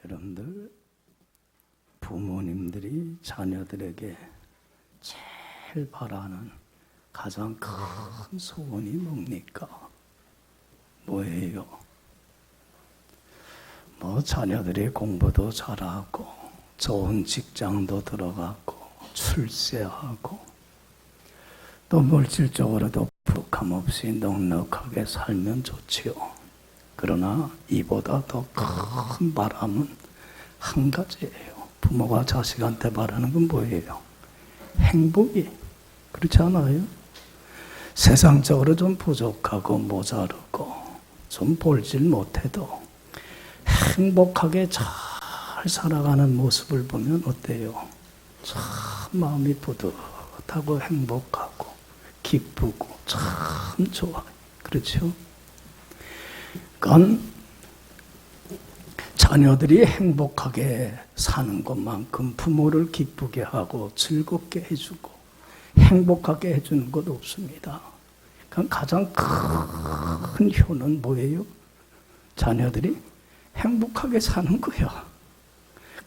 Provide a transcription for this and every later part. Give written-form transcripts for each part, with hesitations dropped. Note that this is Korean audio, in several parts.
여러분들, 부모님들이 자녀들에게 제일 바라는 가장 큰 소원이 뭡니까? 뭐예요? 자녀들이 공부도 잘하고 좋은 직장도 들어가고 출세하고 또 물질적으로도 부족함 없이 넉넉하게 살면 좋지요. 그러나 이보다 더 큰 바람은 한 가지예요. 부모가 자식한테 바라는 건 뭐예요? 행복이. 그렇지 않아요? 세상적으로 좀 부족하고 모자르고 좀 볼질 못해도 행복하게 잘 살아가는 모습을 보면 어때요? 참 마음이 뿌듯하고 행복하고 기쁘고 참 좋아요. 그렇죠? 그건 자녀들이 행복하게 사는 것만큼 부모를 기쁘게 하고 즐겁게 해주고 행복하게 해주는 것 없습니다. 그건 가장 큰 효는 뭐예요? 자녀들이 행복하게 사는 거야.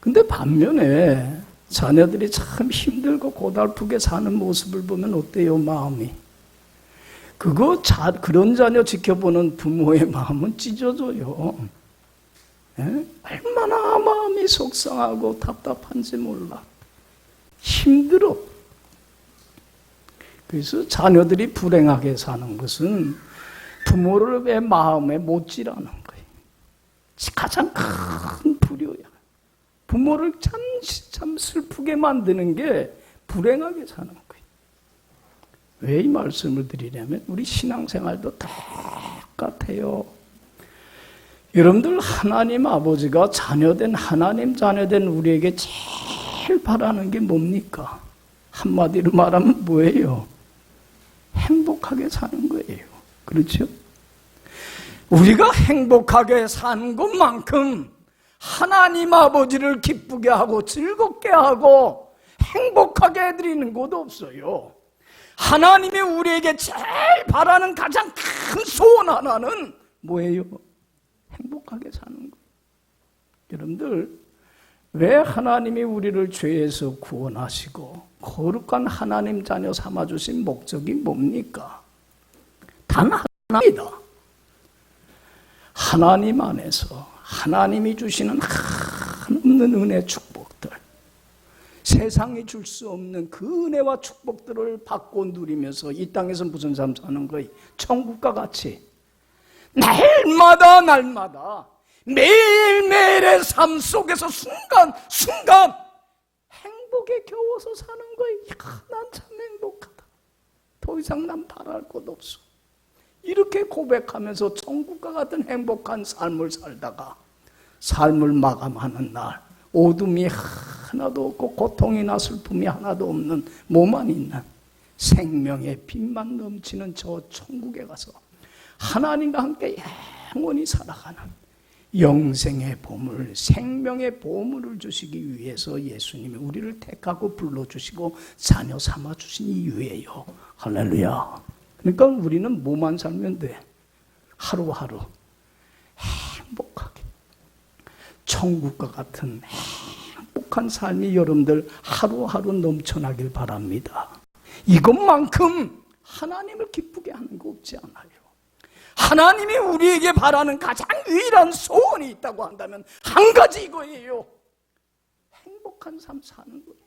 근데 반면에 자녀들이 참 힘들고 고달프게 사는 모습을 보면 어때요? 마음이. 그런 자녀 지켜보는 부모의 마음은 찢어져요. 예? 얼마나 마음이 속상하고 답답한지 몰라. 힘들어. 그래서 자녀들이 불행하게 사는 것은 부모의 마음에 못지라는 거예요. 가장 큰 불효야. 부모를 참 슬프게 만드는 게 불행하게 사는 거예요. 왜 이 말씀을 드리냐면 우리 신앙생활도 똑같아요. 여러분들, 하나님 아버지가 하나님 자녀된 우리에게 제일 바라는 게 뭡니까? 한마디로 말하면 뭐예요? 행복하게 사는 거예요. 그렇죠? 우리가 행복하게 사는 것만큼 하나님 아버지를 기쁘게 하고 즐겁게 하고 행복하게 해드리는 것도 없어요. 하나님이 우리에게 제일 바라는 가장 큰 소원 하나는 뭐예요? 행복하게 사는 거예요. 여러분들, 왜 하나님이 우리를 죄에서 구원하시고 거룩한 하나님 자녀 삼아주신 목적이 뭡니까? 단 하나입니다. 하나님 안에서 하나님이 주시는 한없는 은혜 축복들, 세상이 줄 수 없는 그 은혜와 축복들을 받고 누리면서 이 땅에서 무슨 삶 사는 거예요? 천국과 같이 날마다 매일매일의 삶 속에서 순간 행복에 겨워서 사는 거예요. 난 참 행복하다. 더 이상 난 바랄 것 없어. 이렇게 고백하면서 천국과 같은 행복한 삶을 살다가 삶을 마감하는 날, 어둠이 하나도 없고 고통이나 슬픔이 하나도 없는 몸만 있는 생명의 빛만 넘치는 저 천국에 가서 하나님과 함께 영원히 살아가는 영생의 보물, 생명의 보물을 주시기 위해서 예수님이 우리를 택하고 불러주시고 자녀 삼아주신 이유예요. 할렐루야. 그러니까 우리는 뭐만 살면 돼? 하루하루 행복하게, 천국과 같은 행복한 삶이 여러분들 하루하루 넘쳐나길 바랍니다. 이것만큼 하나님을 기쁘게 하는 거 없지 않아요. 하나님이 우리에게 바라는 가장 유일한 소원이 있다고 한다면 한 가지 이거예요. 행복한 삶 사는 거예요.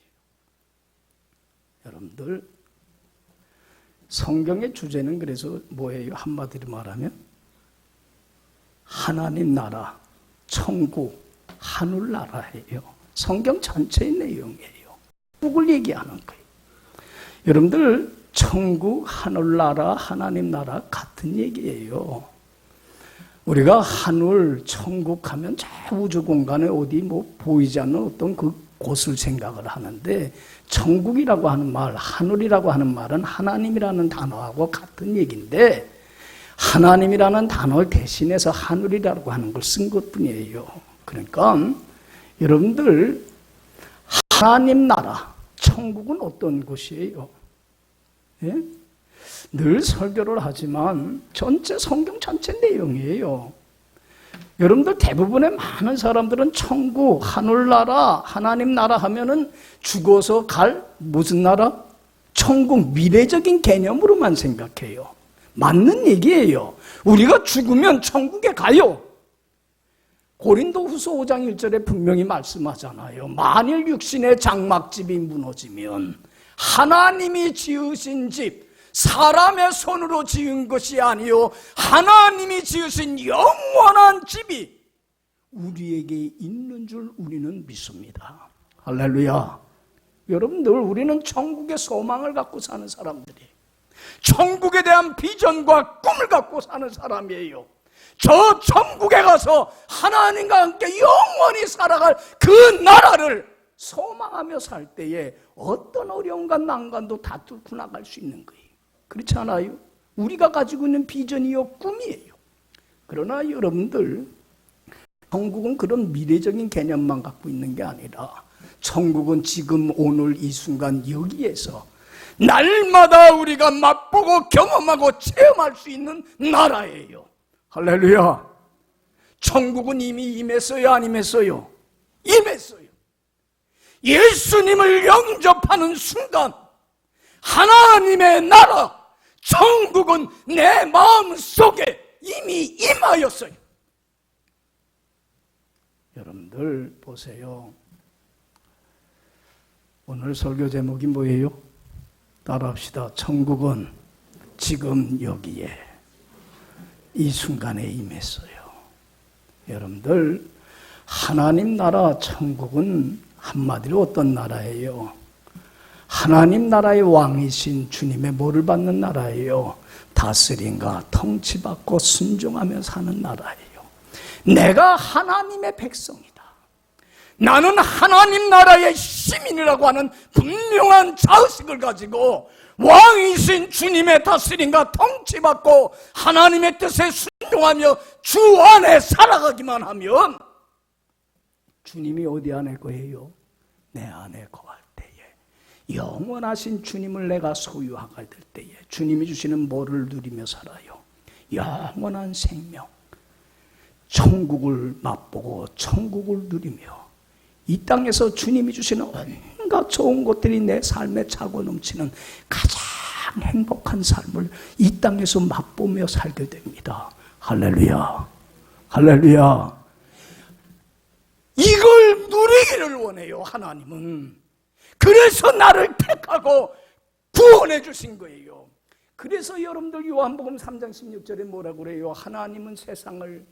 여러분들, 성경의 주제는 그래서 뭐예요? 한마디로 말하면 하나님 나라, 천국, 하늘나라예요. 성경 전체의 내용이에요. 천국을 얘기하는 거예요. 여러분들, 천국, 하늘나라, 하나님 나라 같은 얘기예요. 우리가 하늘, 천국 하면 저 우주 공간에 어디 보이지 않는 어떤 그 곳을 생각을 하는데, 천국이라고 하는 말, 하늘이라고 하는 말은 하나님이라는 단어하고 같은 얘기인데, 하나님이라는 단어를 대신해서 하늘이라고 하는 걸 쓴 것뿐이에요. 그러니까 여러분들, 하나님 나라, 천국은 어떤 곳이에요? 예? 늘 설교를 하지만 성경 전체 내용이에요. 여러분들 대부분의 많은 사람들은 천국, 하늘나라, 하나님 나라 하면은 죽어서 갈 무슨 나라? 천국, 미래적인 개념으로만 생각해요. 맞는 얘기예요. 우리가 죽으면 천국에 가요. 고린도후서 5장 1절에 분명히 말씀하잖아요. 만일 육신의 장막집이 무너지면 하나님이 지으신 집, 사람의 손으로 지은 것이 아니요 하나님이 지으신 영원한 집이 우리에게 있는 줄 우리는 믿습니다. 할렐루야. 여러분들, 우리는 천국의 소망을 갖고 사는 사람들이에요. 천국에 대한 비전과 꿈을 갖고 사는 사람이에요. 저 천국에 가서 하나님과 함께 영원히 살아갈 그 나라를 소망하며 살 때에 어떤 어려움과 난관도 다 뚫고 나갈 수 있는 거예요. 그렇지 않아요? 우리가 가지고 있는 비전이요 꿈이에요. 그러나 여러분들, 천국은 그런 미래적인 개념만 갖고 있는 게 아니라 천국은 지금 오늘 이 순간 여기에서 날마다 우리가 맛보고 경험하고 체험할 수 있는 나라예요. 할렐루야. 천국은 이미 임했어요, 안 임했어요? 임했어요. 예수님을 영접하는 순간 하나님의 나라, 천국은 내 마음속에 이미 임하였어요. 여러분들 보세요. 오늘 설교 제목이 뭐예요? 따라합시다. 천국은 지금 여기에 이 순간에 임했어요. 여러분들, 하나님 나라 천국은 한마디로 어떤 나라예요? 하나님 나라의 왕이신 주님의 뭐를 받는 나라예요? 다스림과 통치받고 순종하며 사는 나라예요. 내가 하나님의 백성이다. 나는 하나님 나라의 시민이라고 하는 분명한 자의식을 가지고 왕이신 주님의 다스림과 통치받고 하나님의 뜻에 순종하며 주 안에 살아가기만 하면 주님이 어디 안에 거예요? 내 안에 거할 때에, 영원하신 주님을 내가 소유하게 될 때에 주님이 주시는 뭐를 누리며 살아요? 영원한 생명, 천국을 맛보고 천국을 누리며 이 땅에서 주님이 주시는 온갖 좋은 것들이 내 삶에 차고 넘치는 가장 행복한 삶을 이 땅에서 맛보며 살게 됩니다. 할렐루야. 할렐루야. 이걸 누리기를 원해요, 하나님은. 그래서 나를 택하고 구원해 주신 거예요. 그래서 여러분들 요한복음 3장 16절에 뭐라고 그래요? 하나님은 세상을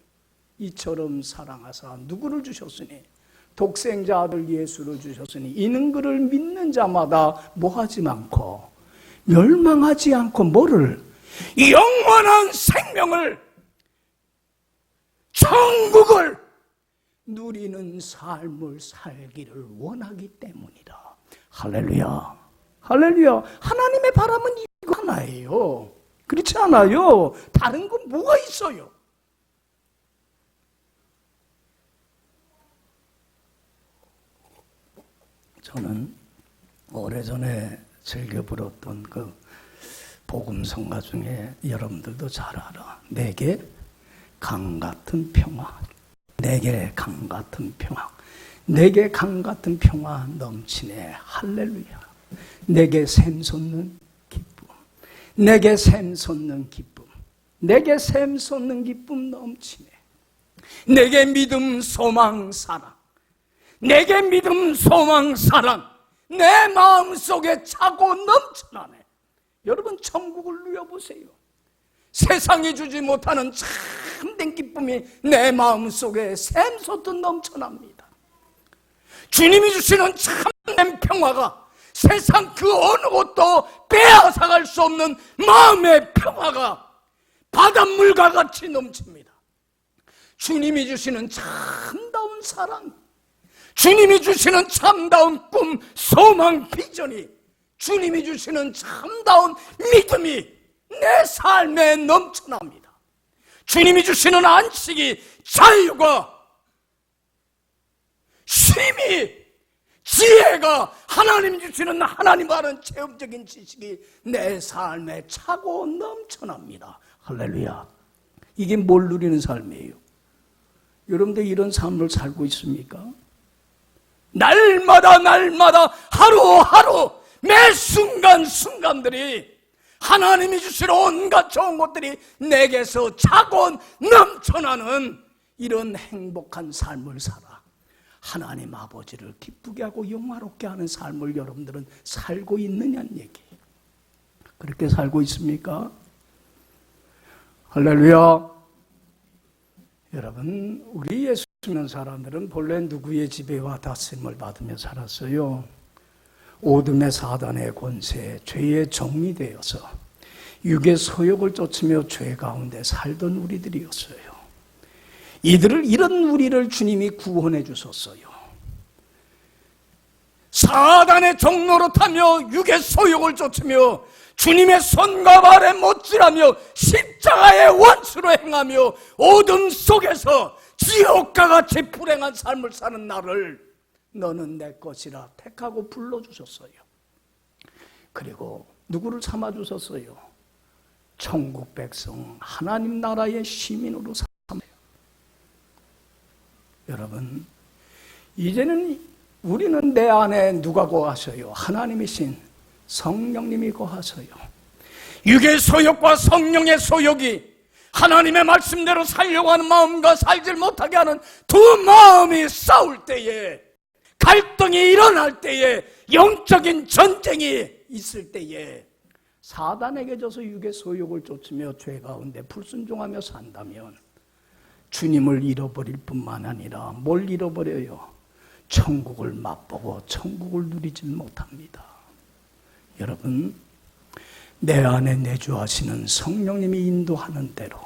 이처럼 사랑하사 누구를 주셨으니? 독생자 아들 예수를 주셨으니 이는 그를 믿는 자마다 뭐하지 않고 멸망하지 않고 뭐를? 영원한 생명을, 천국을 누리는 삶을 살기를 원하기 때문이다. 할렐루야. 할렐루야. 하나님의 바람은 이거 하나예요. 그렇지 않아요? 다른 건 뭐가 있어요? 저는 오래전에 즐겨 부렀던 그 복음성가 중에 여러분들도 잘 알아. 내게 강 같은 평화, 내게 강 같은 평화, 내게 강 같은 평화 넘치네. 할렐루야. 내게 샘솟는 기쁨, 내게 샘솟는 기쁨, 내게 샘솟는 기쁨 넘치네. 내게 믿음, 소망, 사랑, 내게 믿음, 소망, 사랑 내 마음속에 차고 넘쳐나네. 여러분, 천국을 누려보세요. 세상이 주지 못하는 참된 기쁨이 내 마음속에 샘솟듯 넘쳐납니다. 주님이 주시는 참된 평화가, 세상 그 어느 것도 빼앗아갈 수 없는 마음의 평화가 바닷물과 같이 넘칩니다. 주님이 주시는 참다운 사랑, 주님이 주시는 참다운 꿈, 소망, 비전이, 주님이 주시는 참다운 믿음이 내 삶에 넘쳐납니다. 주님이 주시는 안식이, 자유가, 쉼이, 지혜가, 하나님 주시는 하나님 아는 체험적인 지식이 내 삶에 차고 넘쳐납니다. 할렐루야. 이게 뭘 누리는 삶이에요? 여러분들 이런 삶을 살고 있습니까? 날마다 하루하루 매 순간순간들이 하나님이 주시는 온갖 좋은 것들이 내게서 차고 넘쳐나는 이런 행복한 삶을 살아 하나님 아버지를 기쁘게 하고 영화롭게 하는 삶을 여러분들은 살고 있느냐는 얘기예요. 그렇게 살고 있습니까? 할렐루야. 여러분, 우리 예수 믿는 사람들은 본래 누구의 지배와 다스림을 받으며 살았어요? 어둠의 사단의 권세, 죄의 종이 되어서 육의 소욕을 쫓으며 죄 가운데 살던 우리들이었어요. 이런 우리를 주님이 구원해 주셨어요. 사단의 종로로 타며 육의 소욕을 쫓으며 주님의 손과 발에 못질하며 십자가의 원수로 행하며 어둠 속에서 지옥과 같이 불행한 삶을 사는 나를 너는 내 것이라 택하고 불러주셨어요. 그리고 누구를 삼아주셨어요? 천국 백성, 하나님 나라의 시민으로 삼아요. 여러분, 이제는 우리는 내 안에 누가 거하셔요? 하나님이신 성령님이 거하셔요. 육의 소욕과 성령의 소욕이 하나님의 말씀대로 살려고 하는 마음과 살질 못하게 하는 두 마음이 싸울 때에, 갈등이 일어날 때에, 영적인 전쟁이 있을 때에 사단에게 져서 육의 소욕을 쫓으며 죄 가운데 불순종하며 산다면 주님을 잃어버릴 뿐만 아니라 뭘 잃어버려요? 천국을 맛보고 천국을 누리지 못합니다. 여러분, 내 안에 내주하시는 성령님이 인도하는 대로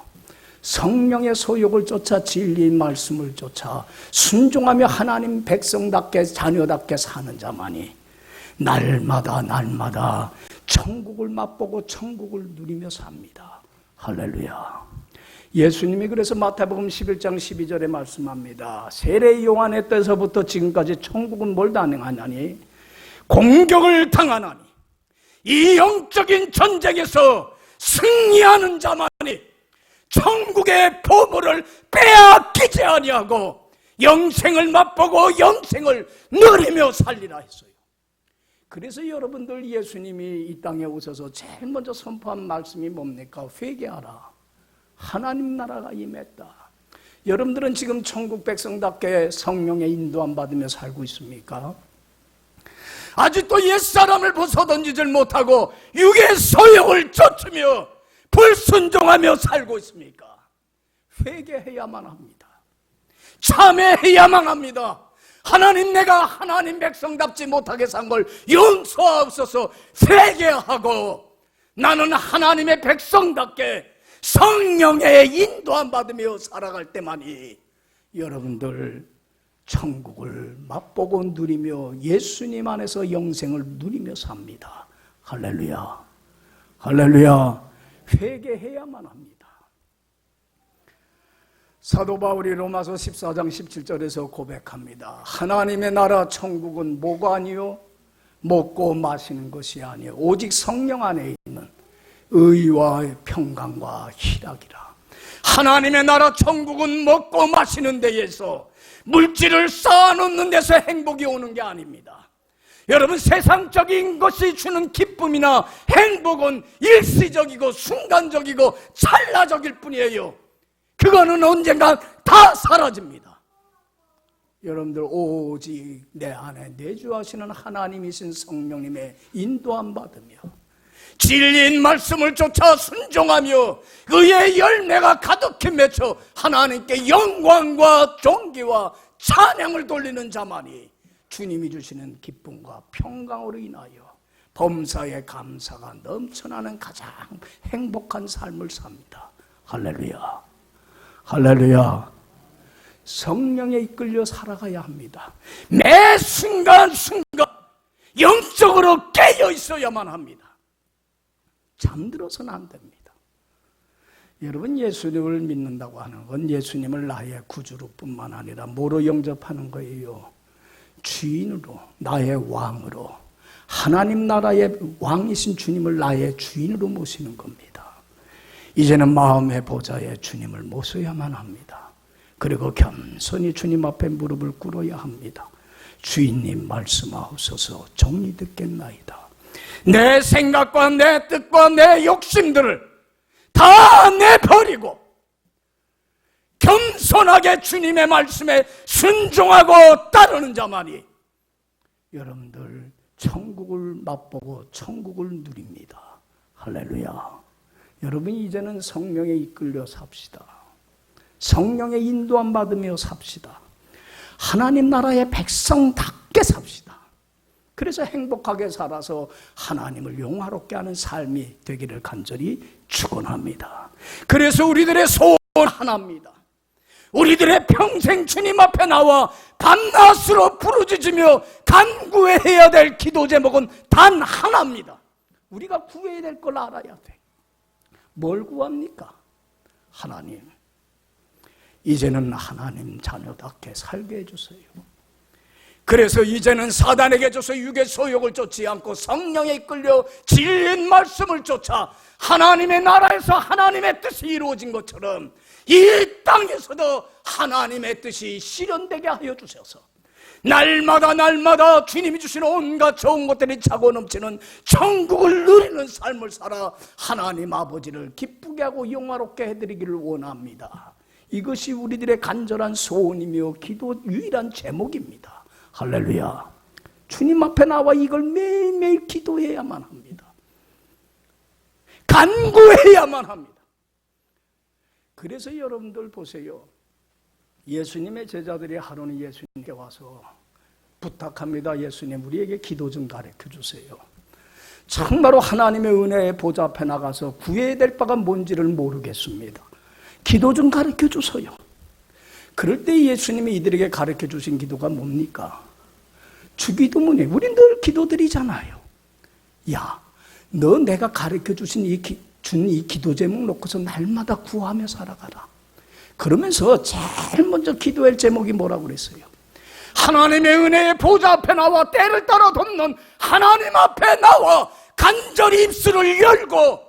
성령의 소욕을 쫓아 진리의 말씀을 쫓아 순종하며 하나님 백성답게 자녀답게 사는 자만이 날마다 천국을 맛보고 천국을 누리며 삽니다. 할렐루야. 예수님이 그래서 마태복음 11장 12절에 말씀합니다. 세례 요한의 때서부터 지금까지 천국은 뭘 단행하냐니 공격을 당하나니 이 영적인 전쟁에서 승리하는 자만이 천국의 보물을 빼앗기지 아니하고 영생을 맛보고 영생을 누리며 살리라 했어요. 그래서 여러분들 예수님이 이 땅에 오셔서 제일 먼저 선포한 말씀이 뭡니까? 회개하라. 하나님 나라가 임했다. 여러분들은 지금 천국 백성답게 성령의 인도함 받으며 살고 있습니까? 아직도 옛사람을 벗어던지질 못하고 육의 소욕을 쫓으며 불순종하며 살고 있습니까? 회개해야만 합니다. 참회해야만 합니다. 하나님, 내가 하나님 백성답지 못하게 산 걸 용서하옵소서. 회개하고 나는 하나님의 백성답게 성령의 인도함 받으며 살아갈 때만이 여러분들 천국을 맛보고 누리며 예수님 안에서 영생을 누리며 삽니다. 할렐루야. 할렐루야. 회개해야만 합니다. 사도 바울이 로마서 14장 17절에서 고백합니다. 하나님의 나라 천국은 뭐가 아니요? 먹고 마시는 것이 아니요 오직 성령 안에 있는 의와 평강과 희락이라. 하나님의 나라 천국은 먹고 마시는 데에서, 물질을 쌓아놓는 데서 행복이 오는 게 아닙니다. 여러분, 세상적인 것이 주는 기쁨이나 행복은 일시적이고 순간적이고 찰나적일 뿐이에요. 그거는 언젠가 다 사라집니다. 여러분들 오직 내 안에 내주하시는 하나님이신 성령님의 인도함 받으며 진리인 말씀을 쫓아 순종하며 의의 열매가 가득히 맺혀 하나님께 영광과 존귀와 찬양을 돌리는 자만이 주님이 주시는 기쁨과 평강으로 인하여 범사의 감사가 넘쳐나는 가장 행복한 삶을 삽니다. 할렐루야. 할렐루야. 성령에 이끌려 살아가야 합니다. 매 순간순간 영적으로 깨어 있어야만 합니다. 잠들어서는 안 됩니다. 여러분, 예수님을 믿는다고 하는 건 예수님을 나의 구주로 뿐만 아니라 뭐로 영접하는 거예요? 주인으로, 나의 왕으로, 하나님 나라의 왕이신 주님을 나의 주인으로 모시는 겁니다. 이제는 마음의 보좌에 주님을 모셔야만 합니다. 그리고 겸손히 주님 앞에 무릎을 꿇어야 합니다. 주인님 말씀하옵소서. 정리 듣겠나이다. 내 생각과 내 뜻과 내 욕심들을 다 내버리고 겸손하게 주님의 말씀에 순종하고 따르는 자만이 여러분들 천국을 맛보고 천국을 누립니다. 할렐루야. 여러분 이제는 성령에 이끌려 삽시다. 성령의 인도함 받으며 삽시다. 하나님 나라의 백성답게 삽시다. 그래서 행복하게 살아서 하나님을 영화롭게 하는 삶이 되기를 간절히 축원합니다. 그래서 우리들의 소원 하나입니다. 우리들의 평생 주님 앞에 나와 밤낮으로 부르짖으며 간구해야 될 기도 제목은 단 하나입니다. 우리가 구해야 될 걸 알아야 돼. 뭘 구합니까? 하나님, 이제는 하나님 자녀답게 살게 해주세요. 그래서 이제는 사단에게 져서 육의 소욕을 쫓지 않고 성령에 이끌려 진리의 말씀을 쫓아 하나님의 나라에서 하나님의 뜻이 이루어진 것처럼 이 땅에서도 하나님의 뜻이 실현되게 하여 주셔서 날마다 주님이 주시는 온갖 좋은 것들이 차고 넘치는 천국을 누리는 삶을 살아 하나님 아버지를 기쁘게 하고 영화롭게 해드리기를 원합니다. 이것이 우리들의 간절한 소원이며 기도 유일한 제목입니다. 할렐루야. 주님 앞에 나와 이걸 매일매일 기도해야만 합니다. 간구해야만 합니다. 그래서 여러분들 보세요. 예수님의 제자들이 하루는 예수님께 와서 부탁합니다. 예수님, 우리에게 기도 좀 가르쳐 주세요. 정말로 하나님의 은혜의 보좌 앞에 나가서 구해야 될 바가 뭔지를 모르겠습니다. 기도 좀 가르쳐 주세요. 그럴 때 예수님이 이들에게 가르쳐 주신 기도가 뭡니까? 주기도문에 우리 늘 기도드리잖아요. 야, 너 내가 가르쳐 주신 이 기도 제목 놓고서 날마다 구하며 살아가라. 그러면서 제일 먼저 기도할 제목이 뭐라고 그랬어요? 하나님의 은혜의 보좌 앞에 나와 때를 따라 돕는 하나님 앞에 나와 간절히 입술을 열고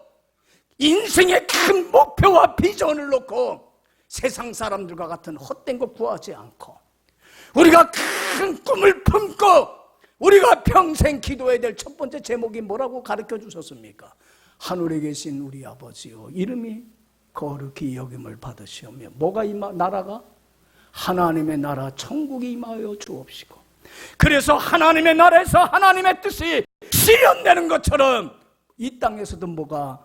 인생의 큰 목표와 비전을 놓고 세상 사람들과 같은 헛된 것 구하지 않고 우리가 큰 꿈을 품고 우리가 평생 기도해야 될 첫 번째 제목이 뭐라고 가르쳐 주셨습니까? 하늘에 계신 우리 아버지요, 이름이 거룩히 여김을 받으시오며 뭐가 나라가? 하나님의 나라 천국이 임하여 주옵시고. 그래서 하나님의 나라에서 하나님의 뜻이 실현되는 것처럼 이 땅에서도 뭐가?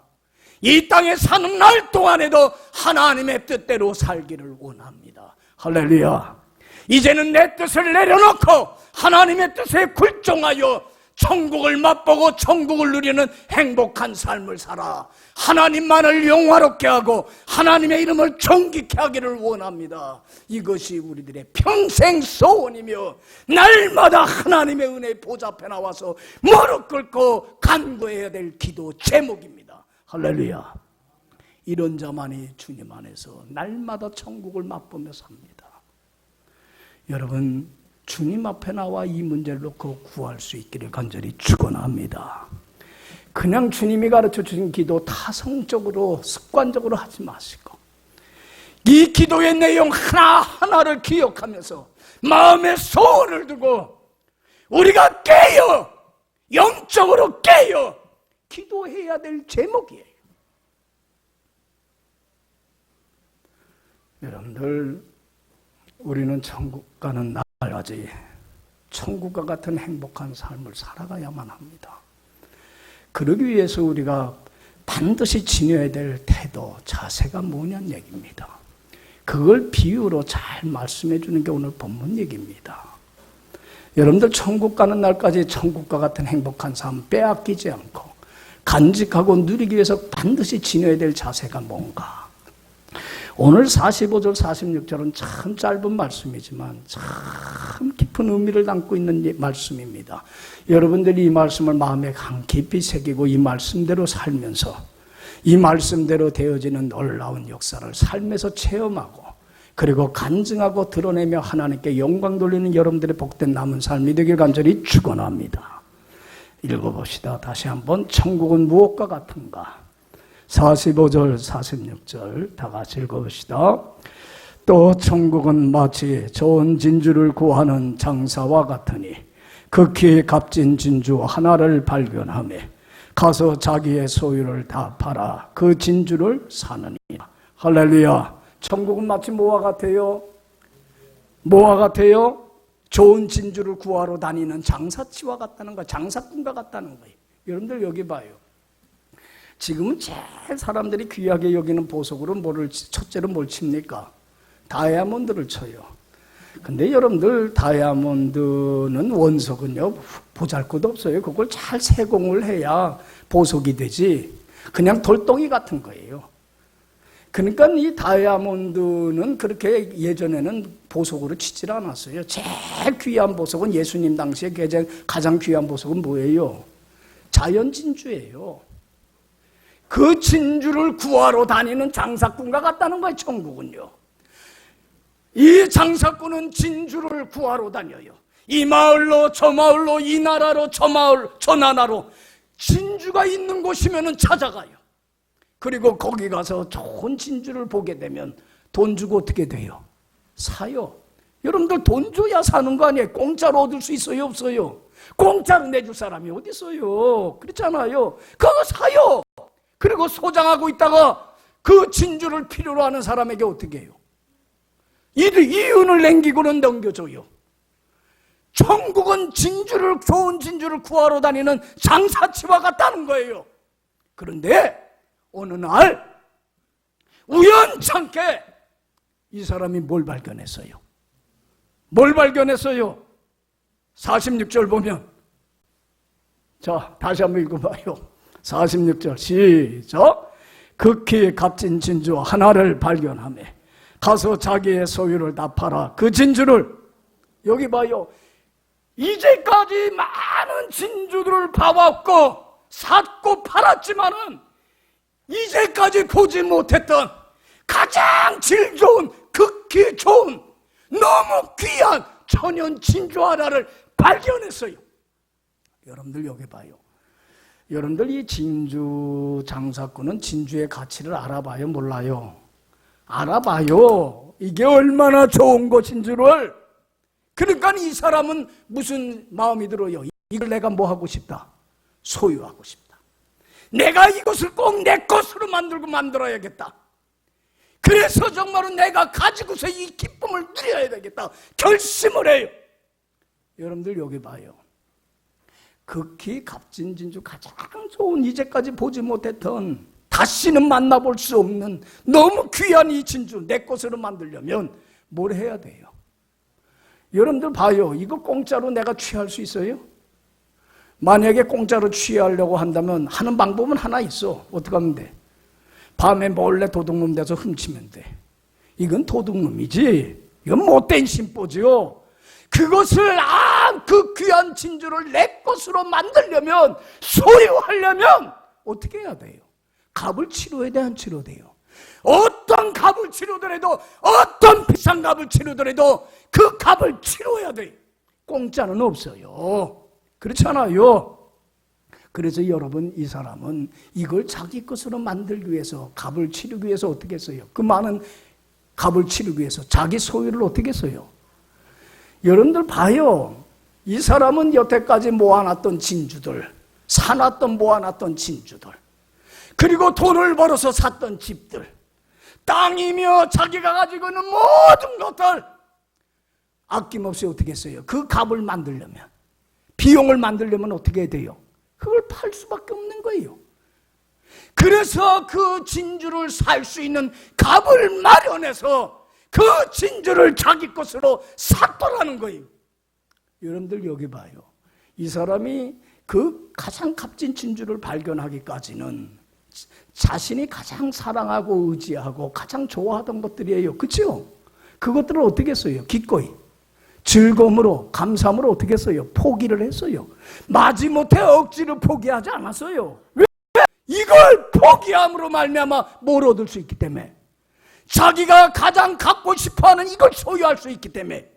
이 땅에 사는 날 동안에도 하나님의 뜻대로 살기를 원합니다. 할렐루야. 이제는 내 뜻을 내려놓고 하나님의 뜻에 굴종하여 천국을 맛보고 천국을 누리는 행복한 삶을 살아 하나님만을 영화롭게 하고 하나님의 이름을 존귀케 하기를 원합니다. 이것이 우리들의 평생 소원이며 날마다 하나님의 은혜의 보좌 앞에 나와서 무릎 꿇고 간구해야 될 기도 제목입니다. 할렐루야. 이런 자만이 주님 안에서 날마다 천국을 맛보며 삽니다. 여러분, 주님 앞에 나와 이 문제를 놓고 구할 수 있기를 간절히 축원합니다. 그냥 주님이 가르쳐 주신 기도 타성적으로 습관적으로 하지 마시고 이 기도의 내용 하나하나를 기억하면서 마음의 소원을 두고 우리가 깨어 영적으로 깨어 기도해야 될 제목이에요. 여러분들, 우리는 천국 가는 날까지 천국과 같은 행복한 삶을 살아가야만 합니다. 그러기 위해서 우리가 반드시 지녀야 될 태도, 자세가 뭐냐는 얘기입니다. 그걸 비유로 잘 말씀해 주는 게 오늘 본문 얘기입니다. 여러분들 천국 가는 날까지 천국과 같은 행복한 삶 빼앗기지 않고 간직하고 누리기 위해서 반드시 지녀야 될 자세가 뭔가? 오늘 45절 46절은 참 짧은 말씀이지만 참 깊은 의미를 담고 있는 말씀입니다. 여러분들이 이 말씀을 마음에 깊이 새기고 이 말씀대로 살면서 이 말씀대로 되어지는 놀라운 역사를 삶에서 체험하고 그리고 간증하고 드러내며 하나님께 영광 돌리는 여러분들의 복된 남은 삶이 되길 간절히 축원합니다. 읽어봅시다. 다시 한번. 천국은 무엇과 같은가? 45절 46절 다 같이 읽어봅시다. 또 천국은 마치 좋은 진주를 구하는 장사와 같으니 극히 값진 진주 하나를 발견하며 가서 자기의 소유를 다 팔아 그 진주를 사느니라. 할렐루야. 천국은 마치 뭐와 같아요? 뭐와 같아요? 좋은 진주를 구하러 다니는 장사치와 같다는 거예요. 장사꾼과 같다는 거예요. 여러분들 여기 봐요. 지금은 제일 사람들이 귀하게 여기는 보석으로 첫째로 뭘 칩니까? 다이아몬드를 쳐요. 근데 여러분들 다이아몬드는 원석은요 보잘것 없어요. 그걸 잘 세공을 해야 보석이 되지 그냥 돌덩이 같은 거예요. 그러니까 이 다이아몬드는 그렇게 예전에는 보석으로 치질 않았어요. 제일 귀한 보석은 예수님 당시에 가장 귀한 보석은 뭐예요? 자연 진주예요. 그 진주를 구하러 다니는 장사꾼과 같다는 거예요. 천국은요. 이 장사꾼은 진주를 구하러 다녀요. 이 마을로 저 마을로 이 나라로 저 마을 저 나라로 진주가 있는 곳이면 찾아가요. 그리고 거기 가서 좋은 진주를 보게 되면 돈 주고 어떻게 돼요? 사요. 여러분들 돈 줘야 사는 거 아니에요? 공짜로 얻을 수 있어요? 없어요? 공짜로 내줄 사람이 어디 있어요? 그렇잖아요. 그거 사요. 그리고 소장하고 있다가 그 진주를 필요로 하는 사람에게 어떻게 해요? 이 은을 남기고는 넘겨줘요. 천국은 좋은 진주를 구하러 다니는 장사치와 같다는 거예요. 그런데 어느 날 우연찮게 이 사람이 뭘 발견했어요? 뭘 발견했어요? 46절 보면 자 다시 한번 읽어봐요. 46절 시작. 극히 값진 진주 하나를 발견하며 가서 자기의 소유를 다 팔아 그 진주를 여기 봐요. 이제까지 많은 진주들을 봐왔고 샀고 팔았지만은 이제까지 보지 못했던 가장 질 좋은 극히 좋은 너무 귀한 천연 진주 하나를 발견했어요. 여러분들 여기 봐요. 여러분들 이 진주 장사꾼은 진주의 가치를 알아봐요? 몰라요? 알아봐요. 이게 얼마나 좋은 것인 줄을. 그러니까 이 사람은 무슨 마음이 들어요? 이걸 내가 뭐 하고 싶다? 소유하고 싶다. 내가 이것을 꼭 내 것으로 만들어야겠다. 그래서 정말로 내가 가지고서 이 기쁨을 누려야 되겠다. 결심을 해요. 여러분들 여기 봐요. 극히 값진 진주 가장 좋은 이제까지 보지 못했던 다시는 만나볼 수 없는 너무 귀한 이 진주 내 것으로 만들려면 뭘 해야 돼요? 여러분들 봐요. 이거 공짜로 내가 취할 수 있어요? 만약에 공짜로 취하려고 한다면 하는 방법은 하나 있어. 어떻게 하면 돼? 밤에 몰래 도둑놈 돼서 훔치면 돼. 이건 도둑놈이지. 이건 못된 심보지요. 그것을 그 귀한 진주를 내 것으로 만들려면 소유하려면 어떻게 해야 돼요? 값을 치러야 돼, 안 치러야 돼요? 어떤 값을 치르더라도 어떤 비싼 값을 치르더라도 그 값을 치러야 돼요. 공짜는 없어요. 그렇잖아요. 그래서 여러분 이 사람은 이걸 자기 것으로 만들기 위해서 값을 치르기 위해서 어떻게 했어요? 그 많은 값을 치르기 위해서 자기 소유를 어떻게 했어요? 여러분들 봐요. 이 사람은 여태까지 모아놨던 진주들, 사놨던 모아놨던 진주들, 그리고 돈을 벌어서 샀던 집들, 땅이며 자기가 가지고 있는 모든 것들 아낌없이 어떻게 했어요? 그 값을 만들려면, 비용을 만들려면 어떻게 해야 돼요? 그걸 팔 수밖에 없는 거예요. 그래서 그 진주를 살 수 있는 값을 마련해서 그 진주를 자기 것으로 샀더라는 거예요. 여러분들 여기 봐요. 이 사람이 그 가장 값진 진주를 발견하기까지는 자신이 가장 사랑하고 의지하고 가장 좋아하던 것들이에요. 그렇죠? 그것들을 어떻게 했어요? 기꺼이 즐거움으로 감사함으로 어떻게 했어요? 포기를 했어요. 마지못해 억지로 포기하지 않았어요. 왜? 이걸 포기함으로 말미암아 뭘 얻을 수 있기 때문에, 자기가 가장 갖고 싶어하는 이걸 소유할 수 있기 때문에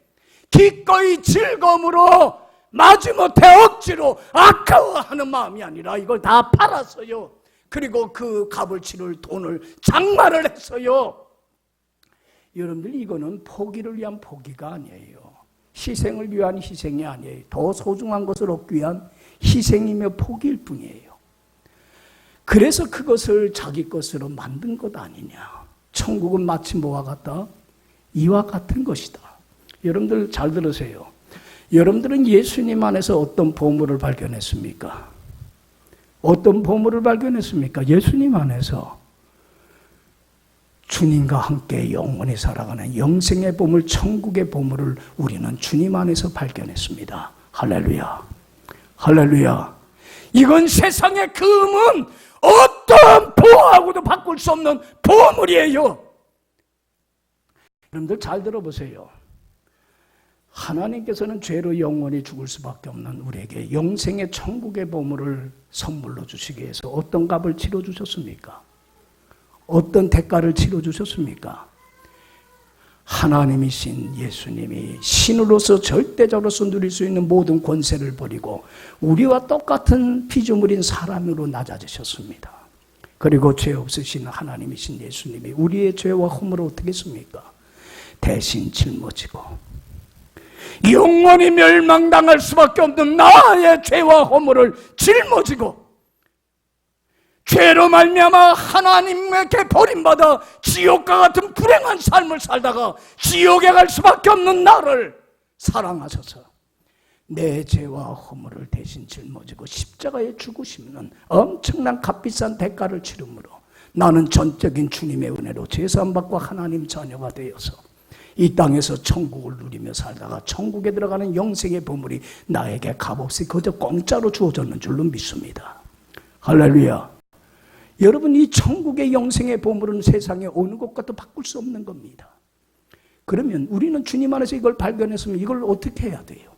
기꺼이 즐거움으로 마지못해 억지로 아까워하는 마음이 아니라 이걸 다 팔았어요. 그리고 그 값을 치를 돈을 장만을 했어요. 여러분들 이거는 포기를 위한 포기가 아니에요. 희생을 위한 희생이 아니에요. 더 소중한 것을 얻기 위한 희생이며 포기일 뿐이에요. 그래서 그것을 자기 것으로 만든 것 아니냐. 천국은 마치 뭐와 같다? 이와 같은 것이다. 여러분들 잘 들으세요. 여러분들은 예수님 안에서 어떤 보물을 발견했습니까? 어떤 보물을 발견했습니까? 예수님 안에서 주님과 함께 영원히 살아가는 영생의 보물, 천국의 보물을 우리는 주님 안에서 발견했습니다. 할렐루야. 할렐루야. 이건 세상의 금은 어떤 보화하고도 바꿀 수 없는 보물이에요. 여러분들 잘 들어보세요. 하나님께서는 죄로 영원히 죽을 수밖에 없는 우리에게 영생의 천국의 보물을 선물로 주시기 위해서 어떤 값을 치러 주셨습니까? 어떤 대가를 치러 주셨습니까? 하나님이신 예수님이 신으로서 절대자로서 누릴 수 있는 모든 권세를 버리고 우리와 똑같은 피조물인 사람으로 낮아지셨습니다. 그리고 죄 없으신 하나님이신 예수님이 우리의 죄와 허물을 어떻게 했습니까? 대신 짊어지고 영원히 멸망당할 수밖에 없는 나의 죄와 허물을 짊어지고 죄로 말미암아 하나님에게 버림받아 지옥과 같은 불행한 삶을 살다가 지옥에 갈 수밖에 없는 나를 사랑하셔서 내 죄와 허물을 대신 짊어지고 십자가에 죽으시는 엄청난 값비싼 대가를 치름으로 나는 전적인 주님의 은혜로 제사함받고 하나님 자녀가 되어서 이 땅에서 천국을 누리며 살다가 천국에 들어가는 영생의 보물이 나에게 값없이 그저 공짜로 주어졌는 줄로 믿습니다. 할렐루야. 여러분, 이 천국의 영생의 보물은 세상의 어느 것과도 바꿀 수 없는 겁니다. 그러면 우리는 주님 안에서 이걸 발견했으면 이걸 어떻게 해야 돼요?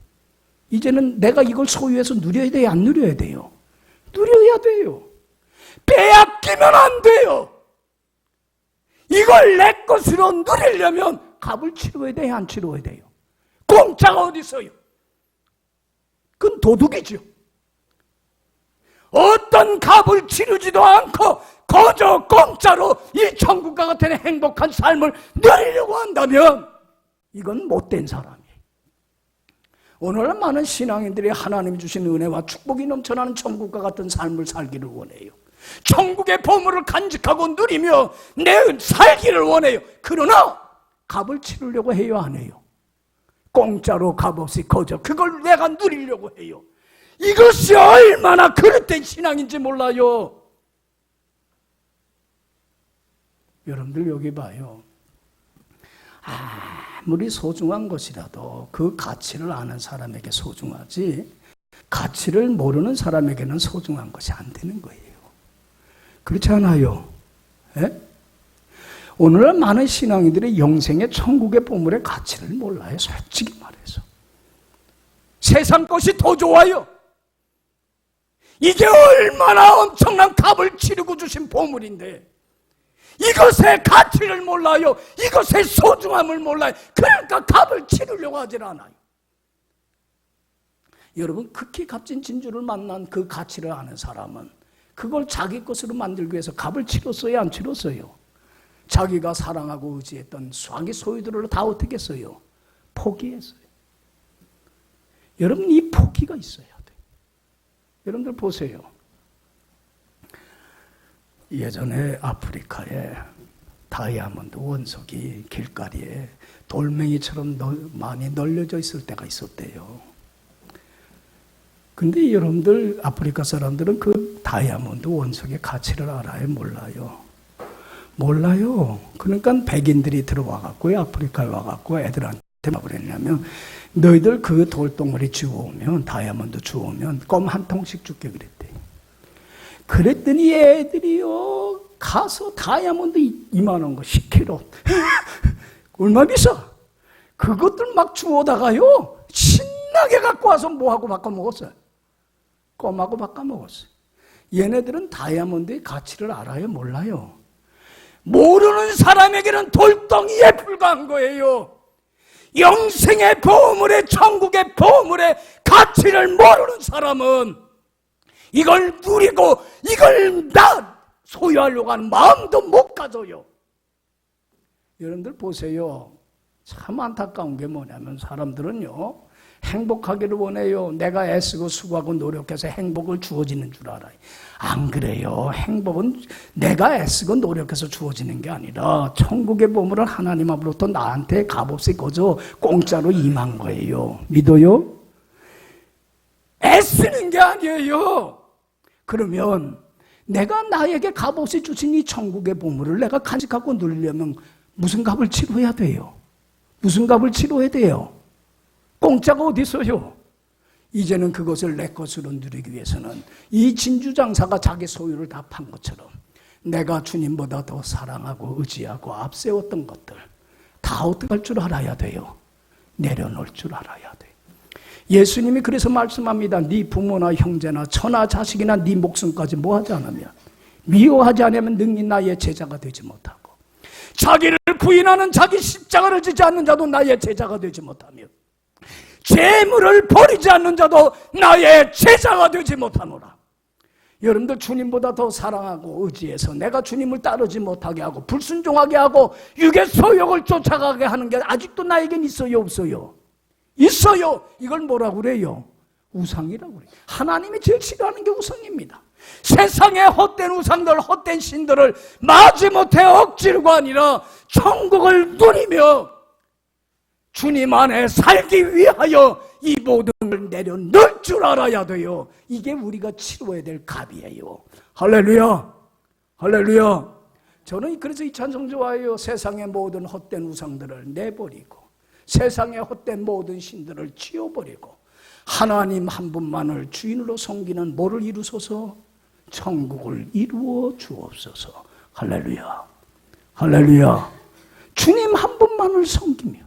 이제는 내가 이걸 소유해서 누려야 돼요? 안 누려야 돼요? 누려야 돼요. 빼앗기면 안 돼요. 이걸 내 것으로 누리려면 값을 치러야 돼요? 안 치러야 돼요? 공짜가 어디 있어요? 그건 도둑이죠. 어떤 값을 치르지도 않고 거저 공짜로 이 천국과 같은 행복한 삶을 누리려고 한다면 이건 못된 사람이에요. 오늘날 많은 신앙인들이 하나님이 주신 은혜와 축복이 넘쳐나는 천국과 같은 삶을 살기를 원해요. 천국의 보물을 간직하고 누리며 내 살기를 원해요. 그러나 값을 치르려고 해요? 안 해요? 공짜로 값없이 거저 그걸 내가 누리려고 해요. 이것이 얼마나 그릇된 신앙인지 몰라요. 여러분들 여기 봐요. 아무리 소중한 것이라도 그 가치를 아는 사람에게 소중하지 가치를 모르는 사람에게는 소중한 것이 안 되는 거예요. 그렇지 않아요? 예? 오늘날 많은 신앙인들이 영생의 천국의 보물의 가치를 몰라요. 솔직히 말해서. 세상 것이 더 좋아요. 이게 얼마나 엄청난 값을 치르고 주신 보물인데 이것의 가치를 몰라요. 이것의 소중함을 몰라요. 그러니까 값을 치르려고 하질 않아요. 여러분, 극히 값진 진주를 만난 그 가치를 아는 사람은 그걸 자기 것으로 만들기 위해서 값을 치렀어요? 안 치렀어요? 자기가 사랑하고 의지했던 자기 소유들을 다 어떻게 했어요? 포기했어요. 여러분, 이 포기가 있어야 돼요. 여러분들 보세요. 예전에 아프리카에 다이아몬드 원석이 길가리에 돌멩이처럼 많이 널려져 있을 때가 있었대요. 근데 여러분들 아프리카 사람들은 그 다이아몬드 원석의 가치를 알아요? 몰라요? 몰라요. 그러니까 백인들이 들어와갖고 아프리카에 와갖고 애들한테 뭐라고 그랬냐면 너희들 그 돌덩어리 주워오면 다이아몬드 주워오면 껌 한 통씩 줄게 그랬대. 그랬더니 애들이요 가서 다이아몬드 2만 거 10kg 얼마 비싸? 그것들 막 주워다가요 신나게 갖고 와서 뭐하고 바꿔 먹었어요? 껌하고 바꿔 먹었어요. 얘네들은 다이아몬드의 가치를 알아요? 몰라요? 모르는 사람에게는 돌덩이에 불과한 거예요. 영생의 보물의 천국의 보물의 가치를 모르는 사람은 이걸 누리고 이걸 나 소유하려고 하는 마음도 못 가져요. 여러분들 보세요. 참 안타까운 게 뭐냐면 사람들은요, 행복하기를 원해요. 내가 애쓰고 수고하고 노력해서 행복을 주어지는 줄 알아요. 안 그래요. 행복은 내가 애쓰고 노력해서 주어지는 게 아니라 천국의 보물을 하나님 앞으로부터 나한테 값없이 거저 공짜로 임한 거예요. 믿어요? 애쓰는 게 아니에요. 그러면 내가 나에게 값없이 주신 이 천국의 보물을 내가 간직하고 누리려면 무슨 값을 치러야 돼요? 무슨 값을 치러야 돼요? 공짜가 어디 있어요? 이제는 그것을 내 것으로 누리기 위해서는 이 진주장사가 자기 소유를 다 판 것처럼 내가 주님보다 더 사랑하고 의지하고 앞세웠던 것들 다 어떻게 할 줄 알아야 돼요? 내려놓을 줄 알아야 돼요. 예수님이 그래서 말씀합니다. 네 부모나 형제나 처나 자식이나 네 목숨까지 뭐하지 않으면, 미워하지 않으면 능히 나의 제자가 되지 못하고, 자기를 부인하는 자기 십자가를 지지 않는 자도 나의 제자가 되지 못하며, 재물을 버리지 않는 자도 나의 제자가 되지 못하노라. 여러분들 주님보다 더 사랑하고 의지해서 내가 주님을 따르지 못하게 하고 불순종하게 하고 육의 소욕을 쫓아가게 하는 게 아직도 나에겐 있어요, 없어요? 있어요. 이걸 뭐라고 그래요? 우상이라고 그래요. 하나님이 제일 싫어하는 게 우상입니다. 세상의 헛된 우상들, 헛된 신들을 마지못해 억지로가 아니라 천국을 누리며 주님 안에 살기 위하여 이 모든 걸 내려놓을 줄 알아야 돼요. 이게 우리가 치러야 될 값이에요. 할렐루야, 할렐루야. 저는 그래서 이 찬송 좋아해요. 세상의 모든 헛된 우상들을 내버리고 세상의 헛된 모든 신들을 지워버리고 하나님 한 분만을 주인으로 섬기는 뭐를 이루소서? 천국을 이루어 주옵소서. 할렐루야, 할렐루야. 주님 한 분만을 섬기며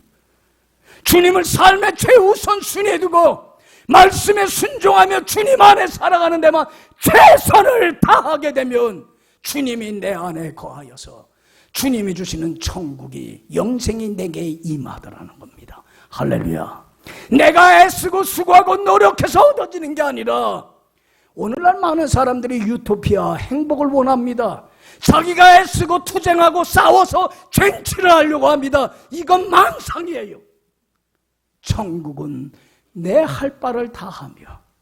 주님을 삶의 최우선순위에 두고 말씀에 순종하며 주님 안에 살아가는 데만 최선을 다하게 되면 주님이 내 안에 거하여서 주님이 주시는 천국이 영생이 내게 임하더라는 겁니다. 할렐루야. 내가 애쓰고 수고하고 노력해서 얻어지는 게 아니라 오늘날 많은 사람들이 유토피아, 행복을 원합니다. 자기가 애쓰고 투쟁하고 싸워서 쟁취를 하려고 합니다. 이건 망상이에요. 천국은 내 할 바를 다하며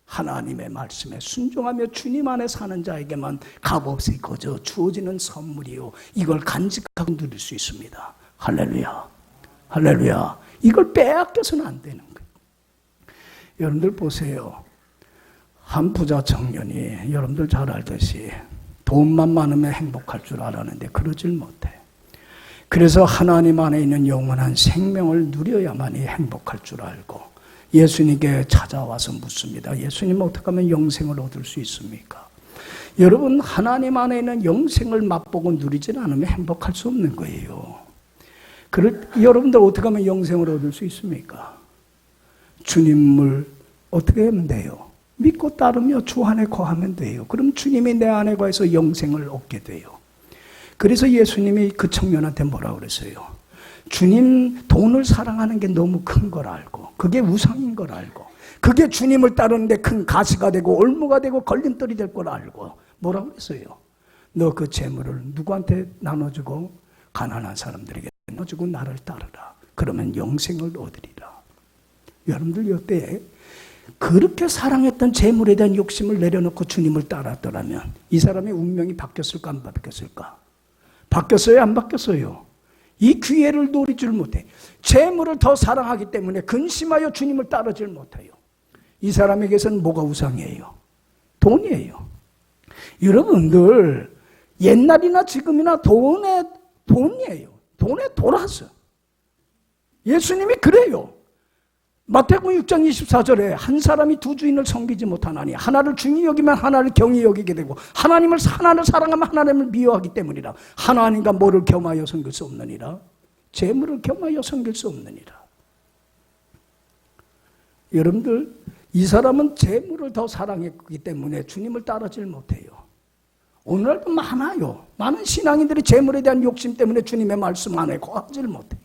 하나님의 말씀에 순종하며 주님 안에 사는 자에게만 값없이 거저 주어지는 선물이요, 이걸 간직하고 누릴 수 있습니다. 할렐루야, 할렐루야. 이걸 빼앗겨서는 안 되는 거예요. 여러분들 보세요. 한 부자 청년이 여러분들 잘 알듯이 돈만 많으면 행복할 줄 알았는데 그러질 못해. 그래서 하나님 안에 있는 영원한 생명을 누려야만이 행복할 줄 알고 예수님께 찾아와서 묻습니다. 예수님, 어떻게 하면 영생을 얻을 수 있습니까? 여러분, 하나님 안에 있는 영생을 맛보고 누리지 않으면 행복할 수 없는 거예요. 여러분들 어떻게 하면 영생을 얻을 수 있습니까? 주님을 어떻게 하면 돼요? 믿고 따르며 주 안에 거하면 돼요. 그럼 주님이 내 안에 거해서 영생을 얻게 돼요. 그래서 예수님이 그 청년한테 뭐라고 그랬어요? 주님 돈을 사랑하는 게 너무 큰 걸 알고 그게 우상인 걸 알고 그게 주님을 따르는데 큰 가시가 되고 올무가 되고 걸림돌이 될 걸 알고 뭐라고 그랬어요? 너 그 재물을 누구한테 나눠주고 가난한 사람들에게 나눠주고 나를 따르라. 그러면 영생을 얻으리라. 여러분들 이때 그렇게 사랑했던 재물에 대한 욕심을 내려놓고 주님을 따랐더라면 이 사람의 운명이 바뀌었을까 안 바뀌었을까? 바뀌었어요? 안 바뀌었어요? 이 기회를 노리질 못해. 재물을 더 사랑하기 때문에 근심하여 주님을 따르질 못해요. 이 사람에게서는 뭐가 우상이에요? 돈이에요. 여러분들 옛날이나 지금이나 돈이에요. 돈에 돌아서. 예수님이 그래요. 마태복음 6장 24절에 한 사람이 두 주인을 섬기지 못하나니 하나를 중히 여기면 하나를 경히 여기게 되고 하나를 사랑하면 하나님을 미워하기 때문이라. 하나님과 뭐를 겸하여 섬길 수 없느니라? 재물을 겸하여 섬길 수 없느니라. 여러분들, 이 사람은 재물을 더 사랑했기 때문에 주님을 따르질 못해요. 오늘날도 많아요. 많은 신앙인들이 재물에 대한 욕심 때문에 주님의 말씀 안에 거하질 못해요.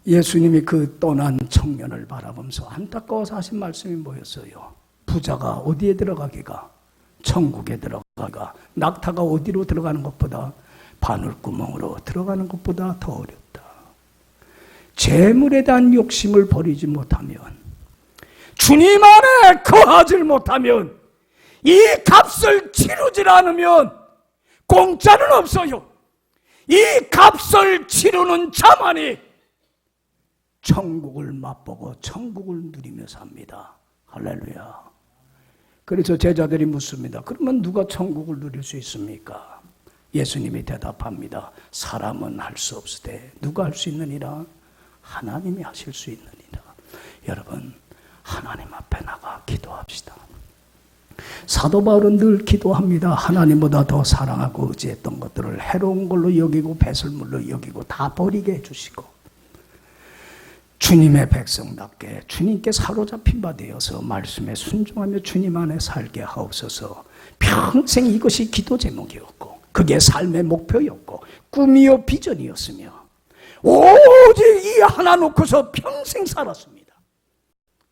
예수님이 그 떠난 청년을 바라보면서 안타까워서 하신 말씀이 뭐였어요? 부자가 어디에 들어가기가? 천국에 들어가가. 낙타가 어디로 들어가는 것보다 바늘구멍으로 들어가는 것보다 더 어렵다. 재물에 대한 욕심을 버리지 못하면, 주님 안에 거하지 못하면, 이 값을 치르지 않으면 공짜는 없어요. 이 값을 치르는 자만이 천국을 맛보고 천국을 누리며 삽니다. 할렐루야. 그래서 제자들이 묻습니다. 그러면 누가 천국을 누릴 수 있습니까? 예수님이 대답합니다. 사람은 할 수 없으되 누가 할 수 있느니라? 하나님이 하실 수 있느니라. 여러분, 하나님 앞에 나가 기도합시다. 사도 바울은 늘 기도합니다. 하나님보다 더 사랑하고 의지했던 것들을 해로운 걸로 여기고 배설물로 여기고 다 버리게 해주시고, 주님의 백성답게 주님께 사로잡힌 바 되어서 말씀에 순종하며 주님 안에 살게 하옵소서. 평생 이것이 기도 제목이었고, 그게 삶의 목표였고 꿈이요 비전이었으며, 오직 이 하나 놓고서 평생 살았습니다.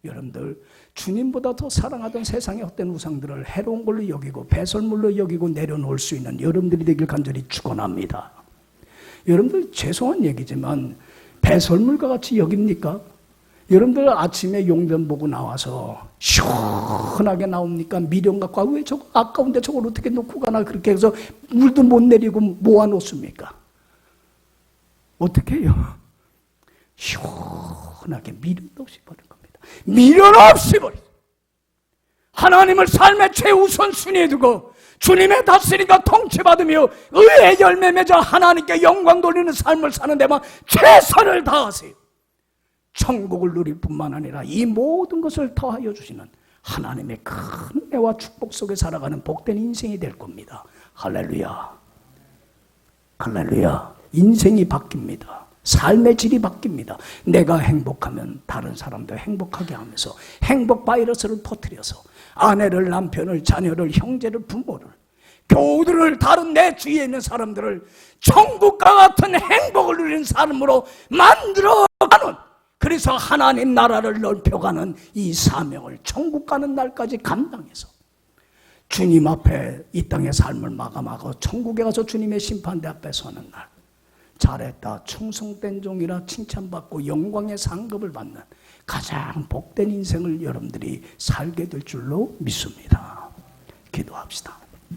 여러분들, 주님보다 더 사랑하던 세상의 헛된 우상들을 해로운 걸로 여기고 배설물로 여기고 내려놓을 수 있는 여러분들이 되길 간절히 축원합니다. 여러분들, 죄송한 얘기지만 배설물과 같이 여깁니까? 여러분들 아침에 용변 보고 나와서 시원하게 나옵니까? 미련 갖고 왜 저거 아까운데 저걸 어떻게 놓고 가나, 그렇게 해서 물도 못 내리고 모아놓습니까? 어떻게 해요? 시원하게 미련도 없이 버린 겁니다. 미련 없이 버린, 하나님을 삶의 최우선순위에 두고 주님의 다스림과 통치받으며 의의 열매 맺어 하나님께 영광 돌리는 삶을 사는 데만 최선을 다하세요. 천국을 누릴 뿐만 아니라 이 모든 것을 더하여 주시는 하나님의 큰 은혜와 축복 속에 살아가는 복된 인생이 될 겁니다. 할렐루야. 할렐루야. 인생이 바뀝니다. 삶의 질이 바뀝니다. 내가 행복하면 다른 사람도 행복하게 하면서 행복 바이러스를 퍼뜨려서 아내를, 남편을, 자녀를, 형제를, 부모를, 교우들을, 다른 내 주위에 있는 사람들을 천국과 같은 행복을 누리는 삶으로 만들어가는, 그래서 하나님 나라를 넓혀가는 이 사명을 천국 가는 날까지 감당해서 주님 앞에 이 땅의 삶을 마감하고 천국에 가서 주님의 심판대 앞에 서는 날, 잘했다, 충성된 종이라 칭찬받고 영광의 상급을 받는 가장 복된 인생을 여러분들이 살게 될 줄로 믿습니다. 기도합시다.